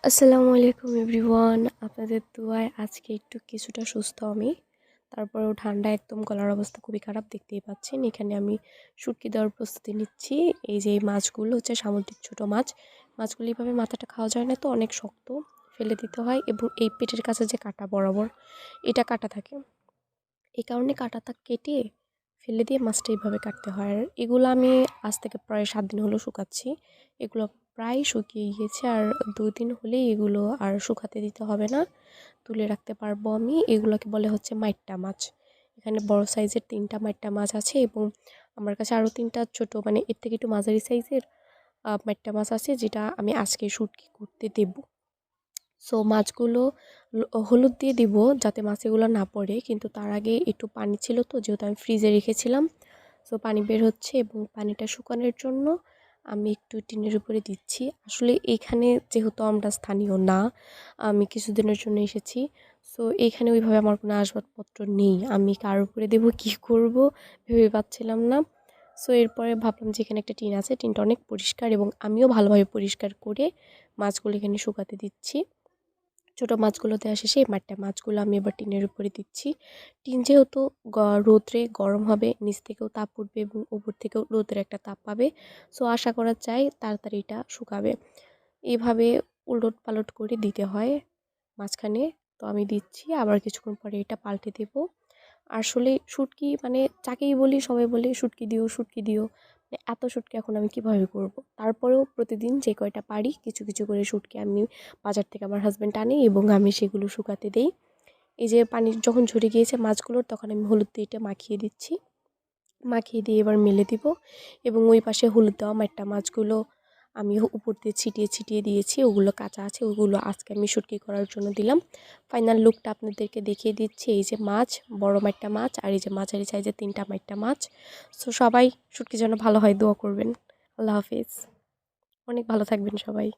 আসসালামু আলাইকুম এভরিওয়ান। আপনাদের দোয়ায় আজকে একটু কিছুটা সুস্থ আমি। তারপরেও ঠান্ডা একদম গলার অবস্থা খুবই খারাপ, দেখতেই পাচ্ছেন। এখানে আমি শুটকি দেওয়ার প্রস্তুতি নিচ্ছি। এই যে এই মাছগুলো হচ্ছে সামুদ্রিক ছোট মাছ। মাছগুলো এইভাবে মাথাটা খাওয়া যায় না, তো অনেক শক্ত, ফেলে দিতে হয় এবং এই পেটের কাছে যে কাঁটা বরাবর এটা কাটা থাকে। এই কারণে কাঁটাটা কেটে ফেলে দিয়ে মাছটা এইভাবে কাটতে হয়। আর এগুলো আমি আজ থেকে প্রায় 7 দিন হলো শুকাচ্ছি। এগুলো প্রায় শুকিয়ে গিয়েছে, আর 2 দিন হলেই এগুলো আর শুকাতে দিতে হবে না, তুলে রাখতে পারবো আমি। এগুলোকে বলে হচ্ছে মাইট্টা মাছ। এখানে বড় সাইজের 3টা মাইট্টা মাছ আছে এবং আমার কাছে আরও 3টা ছোট, মানে এর থেকে একটু মাঝারি সাইজের মাইট্টা মাছ আছে, যেটা আমি আজকে শুটকি করতে দেবো। সো মাছগুলো হলুদ দিয়ে দিব যাতে মাছ এগুলো না পড়ে, কিন্তু তার আগে একটু পানি ছিল, তো যেহেতু আমি ফ্রিজে রেখেছিলাম, সো পানি বের হচ্ছে এবং পানিটা শুকানোর জন্য আমি একটু টিনের উপরে দিচ্ছি। আসলে এইখানে যেহেতু আমরা স্থানীয় না, আমি কিছুদিনের জন্য এসেছি, সো এইখানে ওইভাবে আমার কোনো আসবাবপত্র নেই। আমি কার উপরে দেবো, কী করব ভেবে পাচ্ছিলাম না। সো এরপরে ভাবলাম যে এখানে একটা টিন আছে, টিনটা অনেক পরিষ্কার এবং আমিও ভালোভাবে পরিষ্কার করে মাছগুলো এখানে শুকাতে দিচ্ছি। ছোটো মাছগুলো দেওয়া শেষে এই মাঠটা মাছগুলো আমি এবার টিনের উপরে দিচ্ছি। টিন যেহেতু রোদ্রে গরম হবে, নিচ থেকেও তাপ উঠবে এবং উপর থেকেও রোদের একটা তাপ পাবে, সো আশা করা যায় তাড়াতাড়ি এটা শুকাবে। এইভাবে উলট পালট করে দিতে হয় মাঝখানে। তো আমি দিচ্ছি, আবার কিছুক্ষণ পরে এটা পাল্টে দেবো। আসলে শুটকি মানে যাকেই বলি সবাই বলে শুটকি দিও, শুটকি দিও। মানে এত শুটকি এখন আমি কিভাবে করব? তারপরেও প্রতিদিন যে কয়টা পারি কিছু কিছু করে শুটকি আমি বাজার থেকে আমার হাজব্যান্ড আনে এবং আমি সেগুলো শুকাতে দেই। এই যে পানি যখন ঝরে গিয়েছে মাছগুলোর, তখন আমি হলুদ দিয়ে এটা মাখিয়ে দিচ্ছি। মাখিয়ে দিয়ে এবার মেলে দিব এবং ওই পাশে হলুদ দেওয়া মাট্টা মাছগুলো আমি উপর দিয়ে ছিটিয়ে ছিটিয়ে দিয়েছি। ওগুলো কাঁচা আছে, ওগুলো আজকে আমি শুটকি করার জন্য দিলাম। ফাইনাল লুকটা আপনাদেরকে দেখিয়ে দিচ্ছি। এই যে মাছ, বড় মাট্টা মাছ, আর এই যে মাঝারি সাইজের 3টা মাট্টা মাছ। সো সবাই শুটকি যেন ভালো হয় দোয়া করবেন। আল্লাহ হাফিজ। অনেক ভালো থাকবেন সবাই।